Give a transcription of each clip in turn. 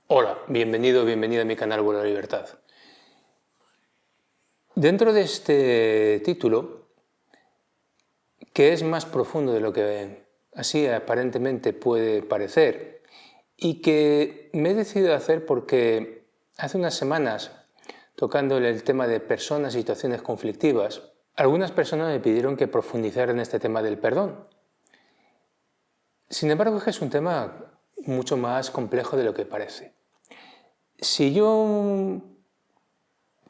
Hola, bienvenido o bienvenida a mi canal Vuelo a la Libertad. Dentro de este título, que es más profundo de lo que así aparentemente puede parecer, y que me he decidido hacer porque hace unas semanas, tocando el tema de personas y situaciones conflictivas, algunas personas me pidieron que profundizara en este tema del perdón. Sin embargo, es un tema mucho más complejo de lo que parece. Si yo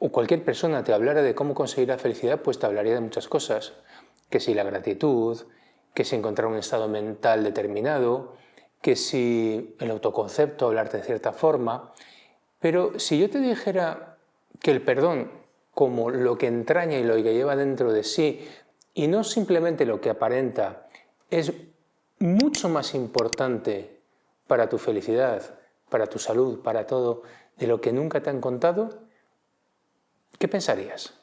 o cualquier persona te hablara de cómo conseguir la felicidad, pues te hablaría de muchas cosas, que si la gratitud, que si encontrar un estado mental determinado, que si el autoconcepto, hablarte de cierta forma. Pero si yo te dijera que el perdón, como lo que entraña y lo que lleva dentro de sí, y no simplemente lo que aparenta, es mucho más importante para tu felicidad, para tu salud, para todo, de lo que nunca te han contado, ¿qué pensarías?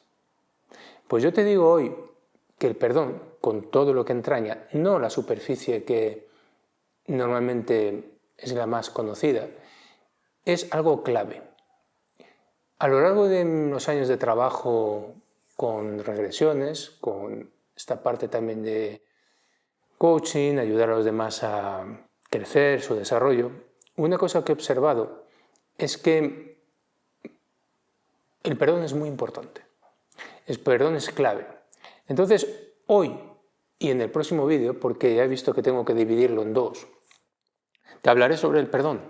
Pues yo te digo hoy que el perdón, con todo lo que entraña, no la superficie que normalmente es la más conocida, es algo clave. A lo largo de los años de trabajo con regresiones, con esta parte también de coaching, ayudar a los demás a crecer, su desarrollo, una cosa que he observado es que el perdón es muy importante. El perdón es clave. Entonces, hoy y en el próximo vídeo, porque ya he visto que tengo que dividirlo en dos, te hablaré sobre el perdón,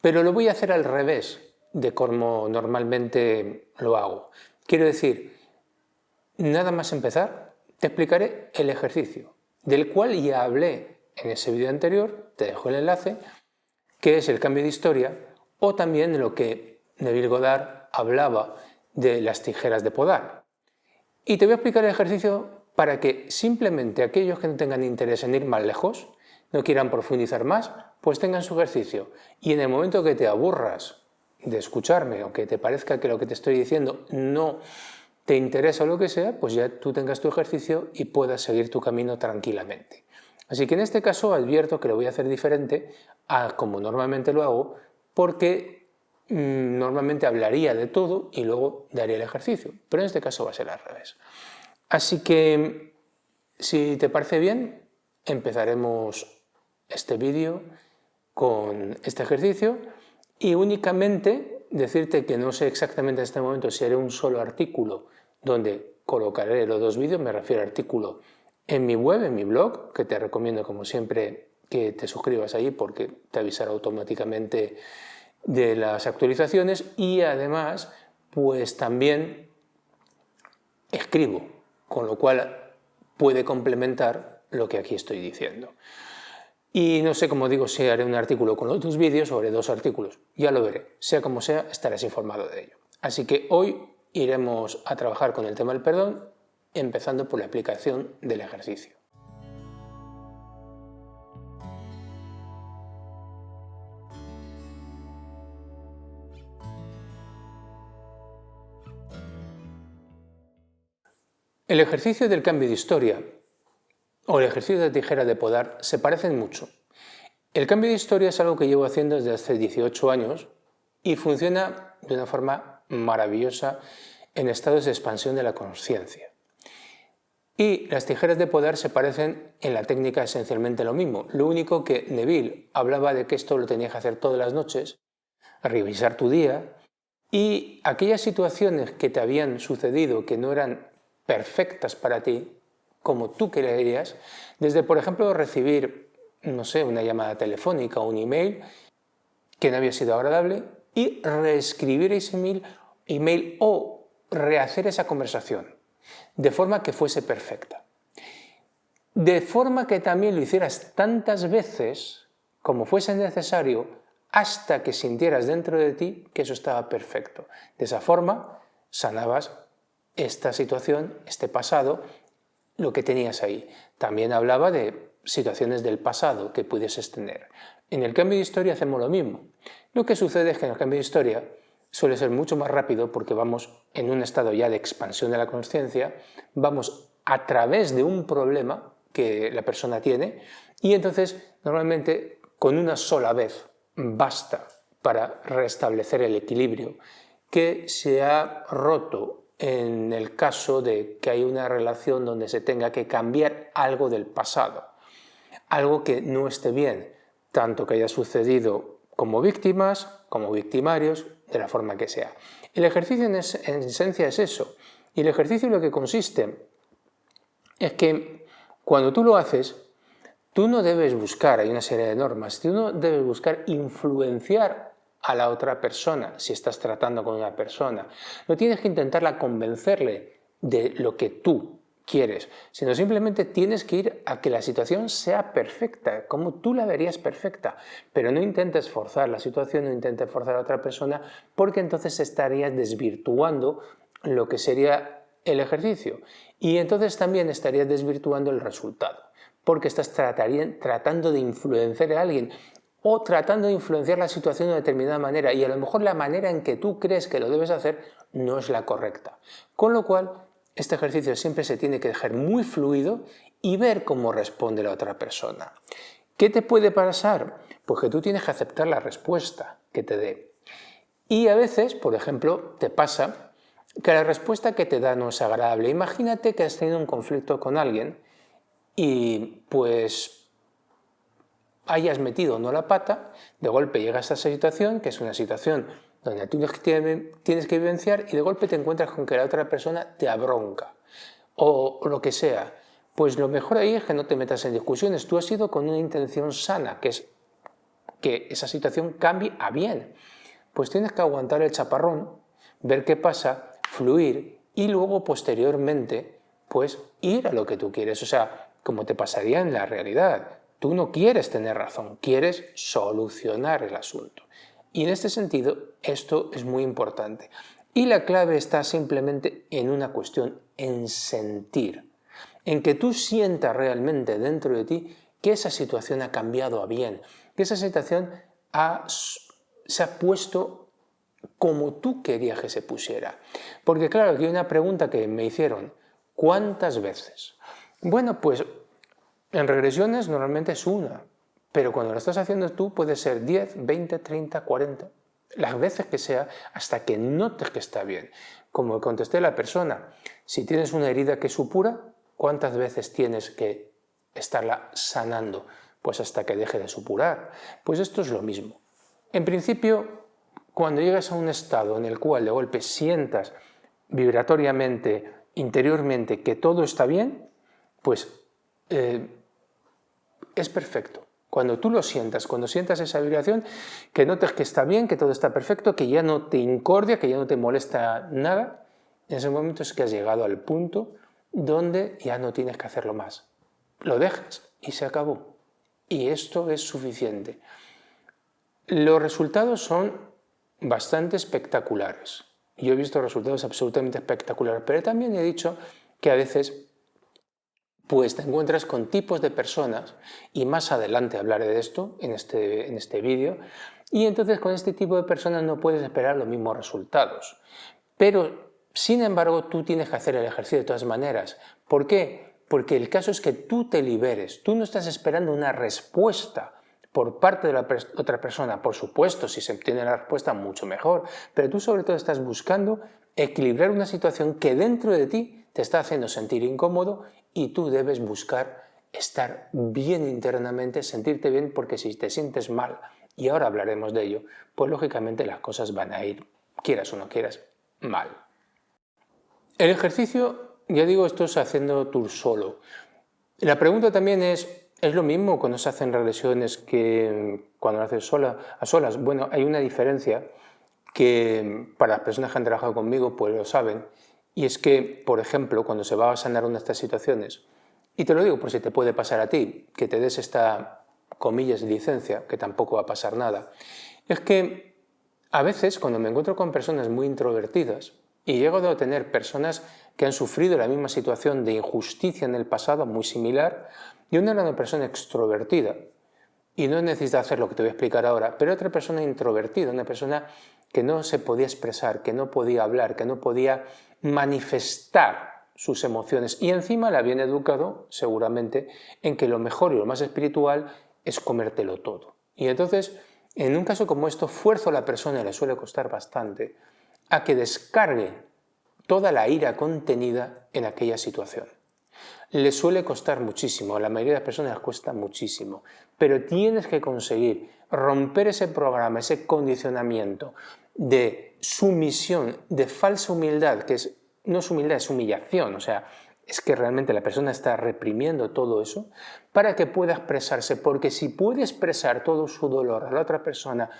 pero lo voy a hacer al revés de como normalmente lo hago. Quiero decir, nada más empezar, te explicaré el ejercicio, del cual ya hablé en ese vídeo anterior, te dejo el enlace, que es el cambio de historia, o también de lo que Neville Goddard hablaba de las tijeras de podar. Y te voy a explicar el ejercicio para que simplemente aquellos que no tengan interés en ir más lejos, no quieran profundizar más, pues tengan su ejercicio. Y en el momento que te aburras de escucharme o que te parezca que lo que te estoy diciendo no te interesa o lo que sea, pues ya tú tengas tu ejercicio y puedas seguir tu camino tranquilamente. Así que en este caso advierto que lo voy a hacer diferente a como normalmente lo hago, porque normalmente hablaría de todo y luego daría el ejercicio, pero en este caso va a ser al revés. Así que, si te parece bien, empezaremos este vídeo con este ejercicio y únicamente decirte que no sé exactamente en este momento si haré un solo artículo donde colocaré los dos vídeos, me refiero al artículo en mi web, en mi blog, que te recomiendo como siempre que te suscribas ahí porque te avisará automáticamente de las actualizaciones, y además pues también escribo, con lo cual puede complementar lo que aquí estoy diciendo. Y no sé, como digo, si haré un artículo con los dos vídeos o haré dos artículos, ya lo veré. Sea como sea, estarás informado de ello. Así que hoy iremos a trabajar con el tema del perdón, empezando por la aplicación del ejercicio. El ejercicio del cambio de historia o el ejercicio de tijera de podar se parecen mucho. El cambio de historia es algo que llevo haciendo desde hace 18 años y funciona de una forma maravillosa en estados de expansión de la conciencia. Y las tijeras de podar se parecen en la técnica esencialmente lo mismo. Lo único que Neville hablaba de que esto lo tenías que hacer todas las noches, revisar tu día, y aquellas situaciones que te habían sucedido que no eran perfectas para ti, como tú querías, desde por ejemplo recibir, no sé, una llamada telefónica o un email que no había sido agradable, y reescribir ese email o rehacer esa conversación de forma que fuese perfecta. De forma que también lo hicieras tantas veces como fuese necesario hasta que sintieras dentro de ti que eso estaba perfecto. De esa forma sanabas esta situación, este pasado, lo que tenías ahí. También hablaba de situaciones del pasado que pudieses tener. En el cambio de historia hacemos lo mismo. Lo que sucede es que en el cambio de historia suele ser mucho más rápido porque vamos en un estado ya de expansión de la conciencia, vamos a través de un problema que la persona tiene, y entonces normalmente con una sola vez basta para restablecer el equilibrio que se ha roto en el caso de que hay una relación donde se tenga que cambiar algo del pasado, algo que no esté bien, tanto que haya sucedido como víctimas, como victimarios, de la forma que sea. El ejercicio en esencia es eso, y el ejercicio lo que consiste es que cuando tú lo haces, tú no debes buscar, hay una serie de normas, tú no debes buscar influenciar a la otra persona si estás tratando con una persona. No tienes que intentarla convencerle de lo que tú quieres, sino simplemente tienes que ir a que la situación sea perfecta, como tú la verías perfecta, pero no intentes forzar la situación, no intentes forzar a otra persona, porque entonces estarías desvirtuando lo que sería el ejercicio y entonces también estarías desvirtuando el resultado, porque estás tratando de influenciar a alguien o tratando de influenciar la situación de una determinada manera y a lo mejor la manera en que tú crees que lo debes hacer no es la correcta. Con lo cual, este ejercicio siempre se tiene que dejar muy fluido y ver cómo responde la otra persona. ¿Qué te puede pasar? Pues que tú tienes que aceptar la respuesta que te dé. Y a veces, por ejemplo, te pasa que la respuesta que te da no es agradable. Imagínate que has tenido un conflicto con alguien y pues hayas metido no la pata, de golpe llegas a esa situación, que es una situación donde tú tienes que vivenciar y de golpe te encuentras con que la otra persona te abronca o lo que sea. Pues lo mejor ahí es que no te metas en discusiones. Tú has ido con una intención sana, que es que esa situación cambie a bien. Pues tienes que aguantar el chaparrón, ver qué pasa, fluir y luego posteriormente pues ir a lo que tú quieres. O sea, como te pasaría en la realidad. Tú no quieres tener razón, quieres solucionar el asunto. Y en este sentido, esto es muy importante. Y la clave está simplemente en una cuestión, en sentir. En que tú sientas realmente dentro de ti que esa situación ha cambiado a bien, que esa situación se ha puesto como tú querías que se pusiera. Porque claro, aquí hay una pregunta que me hicieron, ¿cuántas veces? Bueno, pues en regresiones normalmente es una, pero cuando lo estás haciendo tú puede ser 10, 20, 30, 40, las veces que sea, hasta que notes que está bien. Como contesté la persona, si tienes una herida que supura, ¿cuántas veces tienes que estarla sanando? Pues hasta que deje de supurar. Pues esto es lo mismo. En principio, cuando llegas a un estado en el cual de golpe sientas vibratoriamente, interiormente, que todo está bien, pues es perfecto. Cuando tú lo sientas, cuando sientas esa vibración, que notes que está bien, que todo está perfecto, que ya no te incordia, que ya no te molesta nada, en ese momento es que has llegado al punto donde ya no tienes que hacerlo más. Lo dejas y se acabó. Y esto es suficiente. Los resultados son bastante espectaculares. Yo he visto resultados absolutamente espectaculares, pero también he dicho que a veces pues te encuentras con tipos de personas, y más adelante hablaré de esto en este vídeo, y entonces con este tipo de personas no puedes esperar los mismos resultados. Pero, sin embargo, tú tienes que hacer el ejercicio de todas maneras. ¿Por qué? Porque el caso es que tú te liberes, tú no estás esperando una respuesta por parte de la otra persona. Por supuesto, si se obtiene la respuesta, mucho mejor, pero tú sobre todo estás buscando equilibrar una situación que dentro de ti te está haciendo sentir incómodo y tú debes buscar estar bien internamente, sentirte bien, porque si te sientes mal, y ahora hablaremos de ello, pues lógicamente las cosas van a ir, quieras o no quieras, mal. El ejercicio, ya digo, esto es haciendo tú solo. La pregunta también es lo mismo cuando se hacen regresiones que cuando lo haces a solas? Bueno, hay una diferencia que para las personas que han trabajado conmigo pues lo saben, y es que, por ejemplo, cuando se va a sanar una de estas situaciones, y te lo digo por si te puede pasar a ti, que te des esta, comillas, licencia, que tampoco va a pasar nada, es que a veces cuando me encuentro con personas muy introvertidas, y llego a tener personas que han sufrido la misma situación de injusticia en el pasado, muy similar, y una era una persona extrovertida, y no necesita hacer lo que te voy a explicar ahora, pero otra persona introvertida, una persona que no se podía expresar, que no podía hablar, que no podía manifestar sus emociones, y encima la habían educado, seguramente, en que lo mejor y lo más espiritual es comértelo todo. Y entonces En un caso como esto, fuerzo a la persona, le suele costar bastante, a que descargue toda la ira contenida en aquella situación. Le suele costar muchísimo, a la mayoría de las personas les cuesta muchísimo, pero tienes que conseguir romper ese programa, ese condicionamiento de sumisión, de falsa humildad, que no es humildad, es humillación, o sea, es que realmente la persona está reprimiendo todo eso para que pueda expresarse, porque si puede expresar todo su dolor a la otra persona,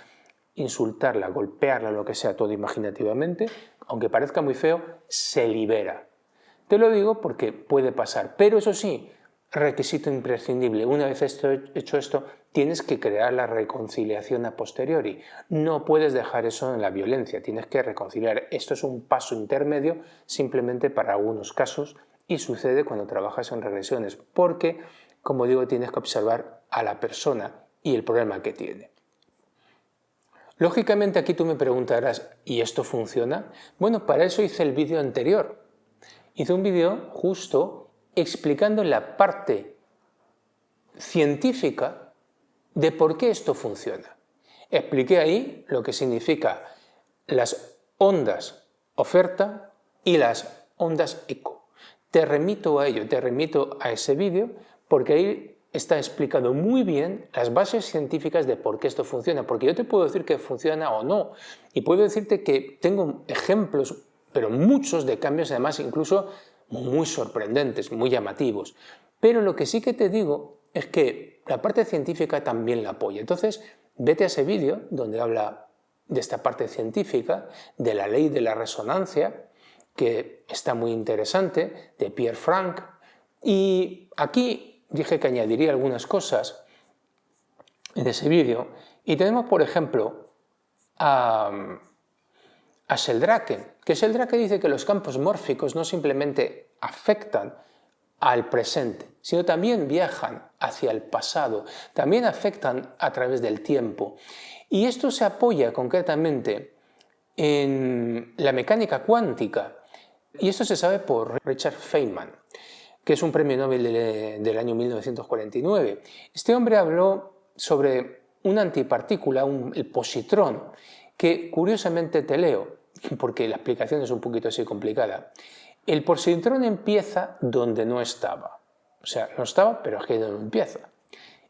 insultarla, golpearla, lo que sea, todo imaginativamente, aunque parezca muy feo, se libera. Te lo digo porque puede pasar, pero eso sí, requisito imprescindible. Una vez hecho esto, tienes que crear la reconciliación a posteriori. No puedes dejar eso en la violencia, tienes que reconciliar. Esto es un paso intermedio simplemente para algunos casos y sucede cuando trabajas en regresiones, porque, como digo, tienes que observar a la persona y el problema que tiene. Lógicamente aquí tú me preguntarás, ¿y esto funciona? Bueno, para eso hice el vídeo anterior. Hice un vídeo justo explicando la parte científica de por qué esto funciona. Expliqué ahí lo que significa las ondas oferta y las ondas eco. Te remito a ello, te remito a ese vídeo porque ahí está explicado muy bien las bases científicas de por qué esto funciona, porque yo te puedo decir que funciona o no, y puedo decirte que tengo ejemplos, pero muchos de cambios, además incluso muy sorprendentes, muy llamativos. Pero lo que sí que te digo es que la parte científica también la apoya. Entonces, vete a ese vídeo donde habla de esta parte científica, de la ley de la resonancia, que está muy interesante, de Pierre Frank, y aquí dije que añadiría algunas cosas en ese vídeo, y tenemos, por ejemplo, a Sheldrake, que Sheldrake dice que los campos mórficos no simplemente afectan al presente, sino también viajan hacia el pasado, también afectan a través del tiempo. Y esto se apoya concretamente en la mecánica cuántica, y esto se sabe por Richard Feynman, que es un premio Nobel del año 1949. Este hombre habló sobre una antipartícula, el positrón, que curiosamente te leo, porque la explicación es un poquito así complicada. El positrón empieza donde no estaba. O sea, no estaba, pero es que no empieza.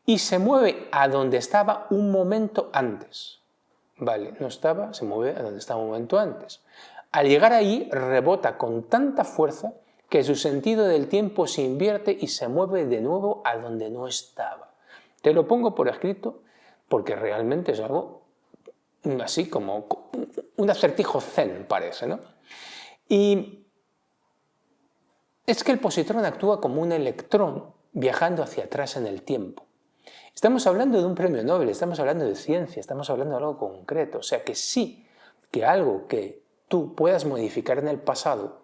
Y se mueve a donde estaba un momento antes. Vale, no estaba, se mueve a donde estaba un momento antes. Al llegar ahí, rebota con tanta fuerza que su sentido del tiempo se invierte y se mueve de nuevo a donde no estaba. Te lo pongo por escrito porque realmente es algo así como un acertijo zen, parece, ¿no? Y es que el positrón actúa como un electrón viajando hacia atrás en el tiempo. Estamos hablando de un premio Nobel, estamos hablando de ciencia, estamos hablando de algo concreto. O sea que sí, que algo que tú puedas modificar en el pasado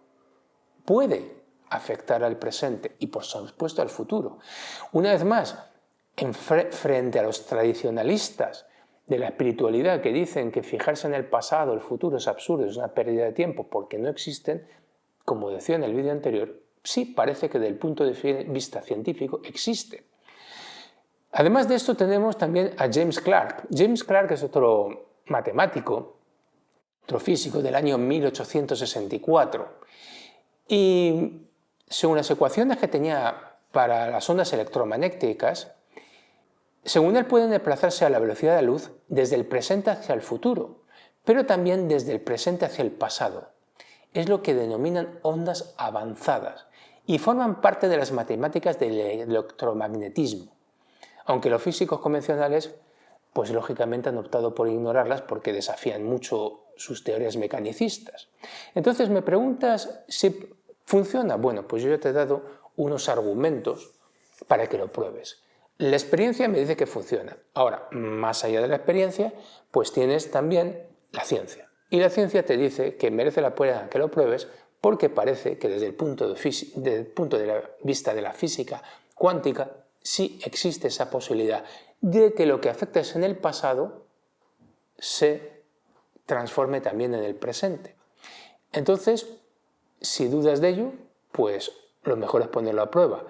puede afectar al presente y por supuesto al futuro. Una vez más, frente a los tradicionalistas de la espiritualidad que dicen que fijarse en el pasado, el futuro es absurdo, es una pérdida de tiempo porque no existen, como decía en el vídeo anterior, sí parece que desde el punto de vista científico existe. Además de esto tenemos también a James Clerk. James Clerk es otro matemático, otro físico del año 1864. Y según las ecuaciones que tenía para las ondas electromagnéticas, según él pueden desplazarse a la velocidad de la luz desde el presente hacia el futuro, pero también desde el presente hacia el pasado. Es lo que denominan ondas avanzadas y forman parte de las matemáticas del electromagnetismo. Aunque los físicos convencionales, pues lógicamente han optado por ignorarlas porque desafían mucho sus teorías mecanicistas. Entonces me preguntas si funciona. Bueno, pues yo ya te he dado unos argumentos para que lo pruebes. La experiencia me dice que funciona. Ahora, más allá de la experiencia, pues tienes también la ciencia. Y la ciencia te dice que merece la pena que lo pruebes porque parece que desde el punto de vista de la física cuántica sí existe esa posibilidad de que lo que afectes en el pasado se transforme también en el presente. Entonces, si dudas de ello, pues lo mejor es ponerlo a prueba.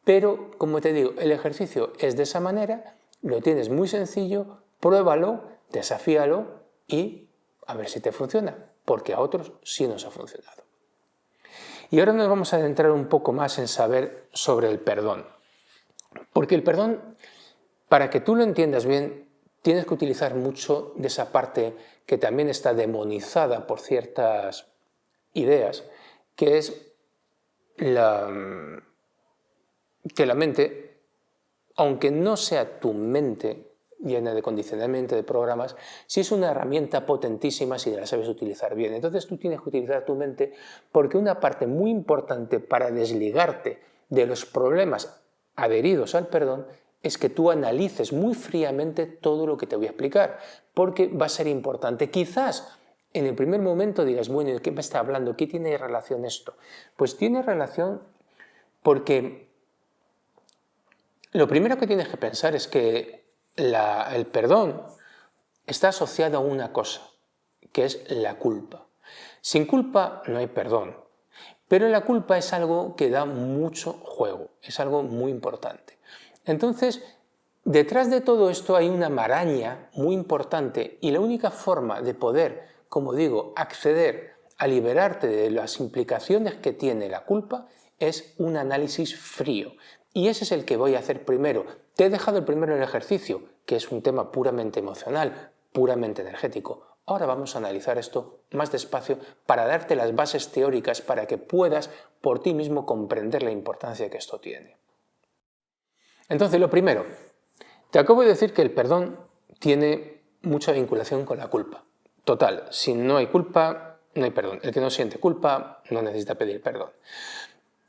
Pero, como te digo, el ejercicio es de esa manera, lo tienes muy sencillo, Pruébalo, desafíalo y a ver si te funciona, porque a otros sí nos ha funcionado. Y ahora nos vamos a adentrar un poco más en saber sobre el perdón. Porque el perdón, para que tú lo entiendas bien, tienes que utilizar mucho de esa parte que también está demonizada por ciertas ideas, que es que la mente, aunque no sea tu mente llena de condicionamiento, de programas, sí es una herramienta potentísima si la sabes utilizar bien. Entonces tú tienes que utilizar tu mente porque una parte muy importante para desligarte de los problemas adheridos al perdón es que tú analices muy fríamente todo lo que te voy a explicar, porque va a ser importante. Quizás en el primer momento digas, bueno, ¿de qué me está hablando? ¿Qué tiene relación esto? Pues tiene relación porque lo primero que tienes que pensar es que el perdón está asociado a una cosa, que es la culpa. Sin culpa no hay perdón, pero la culpa es algo que da mucho juego, es algo muy importante. Entonces, detrás de todo esto hay una maraña muy importante y la única forma de poder, como digo, acceder a liberarte de las implicaciones que tiene la culpa es un análisis frío. Y ese es el que voy a hacer primero. Te he dejado el primero el ejercicio, que es un tema puramente emocional, puramente energético. Ahora vamos a analizar esto más despacio para darte las bases teóricas para que puedas por ti mismo comprender la importancia que esto tiene. Entonces, lo primero, te acabo de decir que el perdón tiene mucha vinculación con la culpa. Total, si no hay culpa, no hay perdón. El que no siente culpa no necesita pedir perdón.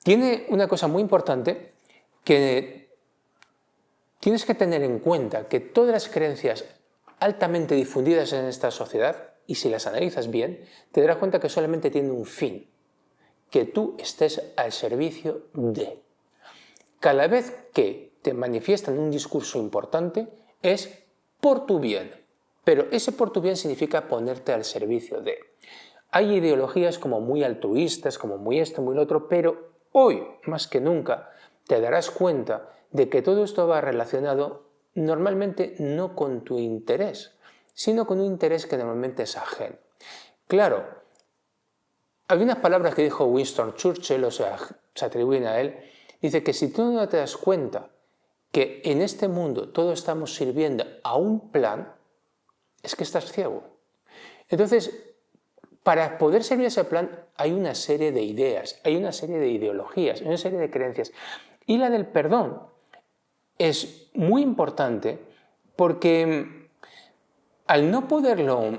Tiene una cosa muy importante que tienes que tener en cuenta, que todas las creencias altamente difundidas en esta sociedad, y si las analizas bien, te darás cuenta que solamente tienen un fin, que tú estés al servicio de. Cada vez que te manifiestan un discurso importante es por tu bien, pero ese por tu bien significa ponerte al servicio de. Hay ideologías como muy altruistas, como muy esto, muy lo otro, pero hoy, más que nunca, te darás cuenta de que todo esto va relacionado normalmente no con tu interés, sino con un interés que normalmente es ajeno. Claro, hay unas palabras que dijo Winston Churchill, o sea, se atribuyen a él, dice que si tú no te das cuenta que en este mundo todos estamos sirviendo a un plan, es que estás ciego. Entonces, para poder servir a ese plan hay una serie de ideas, hay una serie de ideologías, hay una serie de creencias. Y la del perdón es muy importante porque al no poderlo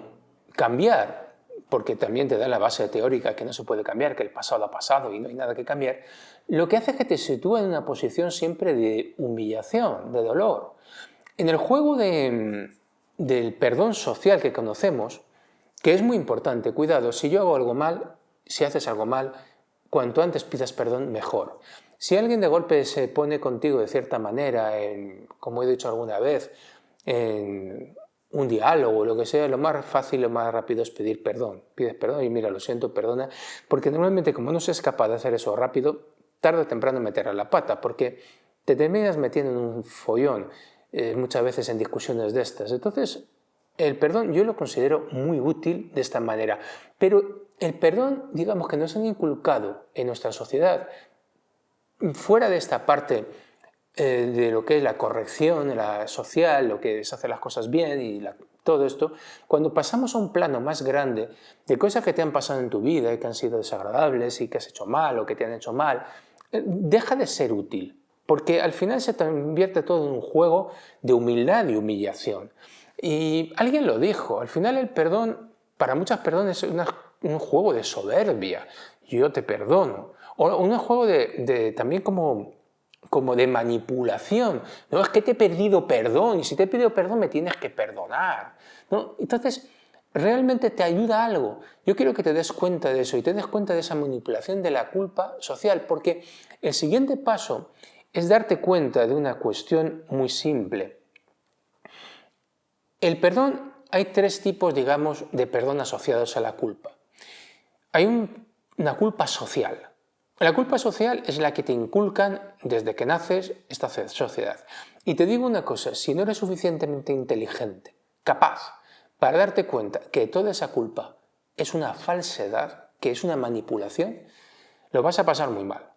cambiar, porque también te da la base teórica que no se puede cambiar, que el pasado ha pasado y no hay nada que cambiar, lo que hace es que te sitúa en una posición siempre de humillación, de dolor. En el juego del perdón social que conocemos, que es muy importante, cuidado, si yo hago algo mal, si haces algo mal, cuanto antes pidas perdón, mejor. Si alguien de golpe se pone contigo de cierta manera, como he dicho alguna vez, en un diálogo o lo que sea, lo más fácil, lo más rápido es pedir perdón. Pides perdón y mira, lo siento, perdona, porque normalmente como no se es capaz de hacer eso rápido, tarde o temprano meterá la pata, porque te terminas metiendo en un follón, muchas veces en discusiones de estas. Entonces, el perdón yo lo considero muy útil de esta manera, pero el perdón, digamos que nos han inculcado en nuestra sociedad, fuera de esta parte de lo que es la corrección, la social, lo que es hacer las cosas bien y todo esto, cuando pasamos a un plano más grande de cosas que te han pasado en tu vida y que han sido desagradables y que has hecho mal o que te han hecho mal, deja de ser útil, porque al final se convierte todo en un juego de humildad y humillación. Y alguien lo dijo, al final el perdón, para muchas personas es un juego de soberbia, yo te perdono, o un juego también como de manipulación, no es que te he pedido perdón y si te he pedido perdón me tienes que perdonar, ¿no? Entonces, ¿realmente te ayuda algo? Yo quiero que te des cuenta de eso y te des cuenta de esa manipulación de la culpa social, porque el siguiente paso es darte cuenta de una cuestión muy simple. El perdón, hay tres tipos, digamos, de perdón asociados a la culpa. Hay una culpa social. La culpa social es la que te inculcan desde que naces esta sociedad. Y te digo una cosa, si no eres suficientemente inteligente capaz para darte cuenta que toda esa culpa es una falsedad, que es una manipulación, lo vas a pasar muy mal.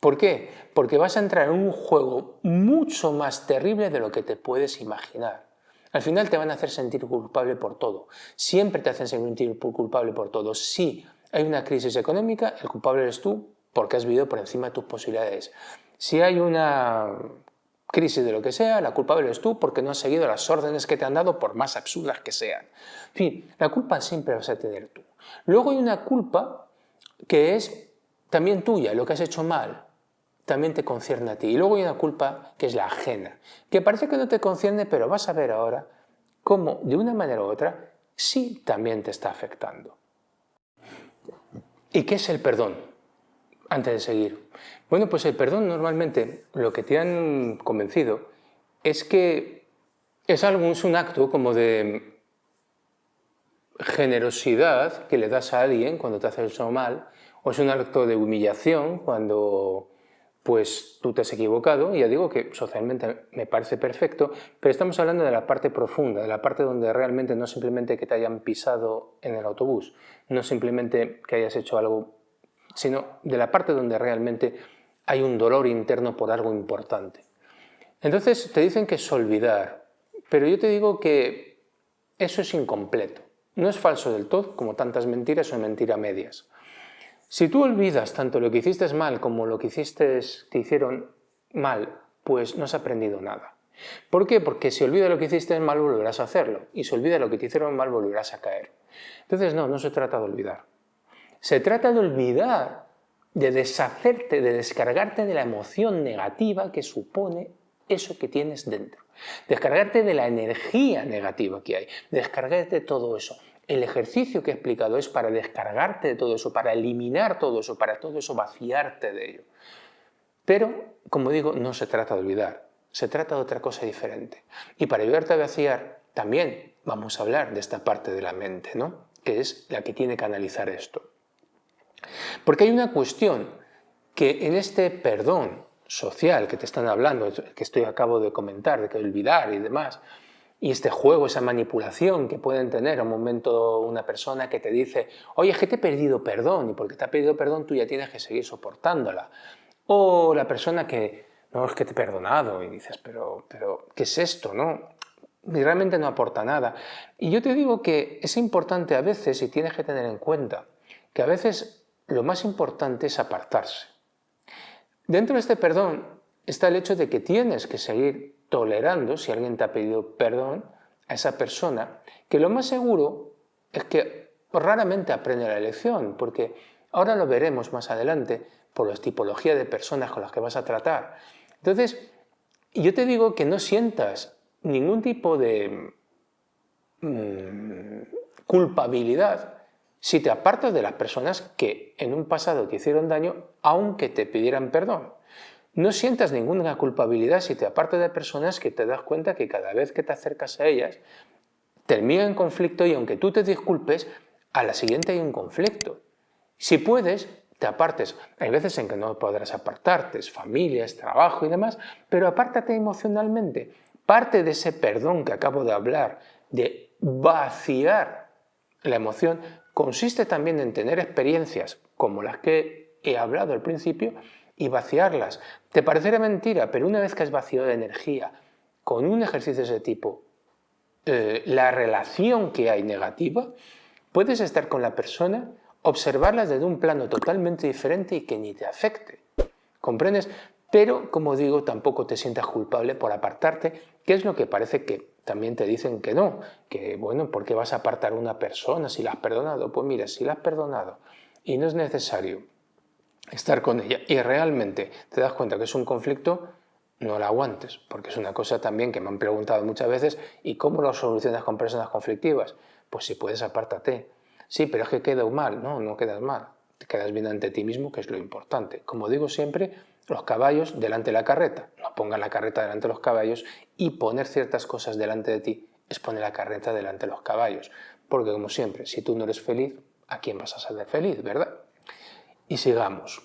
¿Por qué? Porque vas a entrar en un juego mucho más terrible de lo que te puedes imaginar. Al final te van a hacer sentir culpable por todo. Siempre te hacen sentir culpable por todo. Si hay una crisis económica, el culpable eres tú porque has vivido por encima de tus posibilidades. Si hay una crisis de lo que sea, la culpable eres tú porque no has seguido las órdenes que te han dado por más absurdas que sean. En fin, la culpa siempre vas a tener tú. Luego hay una culpa que es también tuya, lo que has hecho mal, también te concierne a ti. Y luego hay una culpa que es la ajena, que parece que no te concierne, pero vas a ver ahora cómo de una manera u otra sí también te está afectando. ¿Y qué es el perdón? Antes de seguir. Bueno, pues el perdón normalmente lo que te han convencido es que es un acto como de generosidad que le das a alguien cuando te hace eso mal, o es un acto de humillación cuando pues tú te has equivocado. Ya digo que socialmente me parece perfecto, pero estamos hablando de la parte profunda, de la parte donde realmente no simplemente que te hayan pisado en el autobús, no simplemente que hayas hecho algo, sino de la parte donde realmente hay un dolor interno por algo importante. Entonces te dicen que es olvidar, pero yo te digo que eso es incompleto. No es falso del todo, como tantas mentiras o mentira a medias. Si tú olvidas tanto lo que hiciste mal como lo que te hicieron mal, pues no has aprendido nada. ¿Por qué? Porque si olvidas lo que hiciste mal, volverás a hacerlo. Y si olvidas lo que te hicieron mal, volverás a caer. Entonces, no se trata de olvidar. Se trata de olvidar, de deshacerte, de descargarte de la emoción negativa que supone eso que tienes dentro. Descargarte de la energía negativa que hay. Descargarte de todo eso. El ejercicio que he explicado es para descargarte de todo eso, para eliminar todo eso, para todo eso vaciarte de ello. Pero, como digo, no se trata de olvidar, se trata de otra cosa diferente. Y para ayudarte a vaciar, también vamos a hablar de esta parte de la mente, ¿no? Que es la que tiene que analizar esto. Porque hay una cuestión que en este perdón social que te están hablando, que acabo de comentar, de que olvidar y demás, y este juego, esa manipulación que pueden tener a un momento una persona que te dice, oye, es que te he pedido perdón, y porque te ha pedido perdón tú ya tienes que seguir soportándola. O la persona que, no, es que te he perdonado, y dices, pero ¿qué es esto? ¿No? Y realmente no aporta nada. Y yo te digo que es importante a veces, y tienes que tener en cuenta, que a veces lo más importante es apartarse. Dentro de este perdón está el hecho de que tienes que seguir tolerando, si alguien te ha pedido perdón, a esa persona, que lo más seguro es que raramente aprende la lección, porque ahora lo veremos más adelante por la tipología de personas con las que vas a tratar. Entonces, yo te digo que no sientas ningún tipo de culpabilidad si te apartas de las personas que en un pasado te hicieron daño, aunque te pidieran perdón. No sientas ninguna culpabilidad si te apartas de personas que te das cuenta que cada vez que te acercas a ellas termina en conflicto, y aunque tú te disculpes, a la siguiente hay un conflicto. Si puedes, te apartes. Hay veces en que no podrás apartarte, es familia, es trabajo y demás, pero apártate emocionalmente. Parte de ese perdón que acabo de hablar, de vaciar la emoción, consiste también en tener experiencias como las que he hablado al principio y vaciarlas. Te parecerá mentira, pero una vez que has vaciado de energía con un ejercicio de ese tipo, la relación que hay negativa, puedes estar con la persona, observarlas desde un plano totalmente diferente y que ni te afecte. ¿Comprendes? Pero, como digo, tampoco te sientas culpable por apartarte, que es lo que parece que también te dicen que no, que bueno, ¿por qué vas a apartar a una persona si la has perdonado? Pues mira, si la has perdonado y no es necesario estar con ella y realmente te das cuenta que es un conflicto, no la aguantes, porque es una cosa también que me han preguntado muchas veces, ¿y cómo lo solucionas con personas conflictivas? Pues si puedes, apártate. Sí, pero es que quedo mal. No quedas mal, te quedas bien ante ti mismo, que es lo importante. Como digo siempre, los caballos delante de la carreta. No pongan la carreta delante de los caballos, y poner ciertas cosas delante de ti es poner la carreta delante de los caballos. Porque como siempre, si tú no eres feliz, ¿a quién vas a ser feliz, verdad? Y sigamos.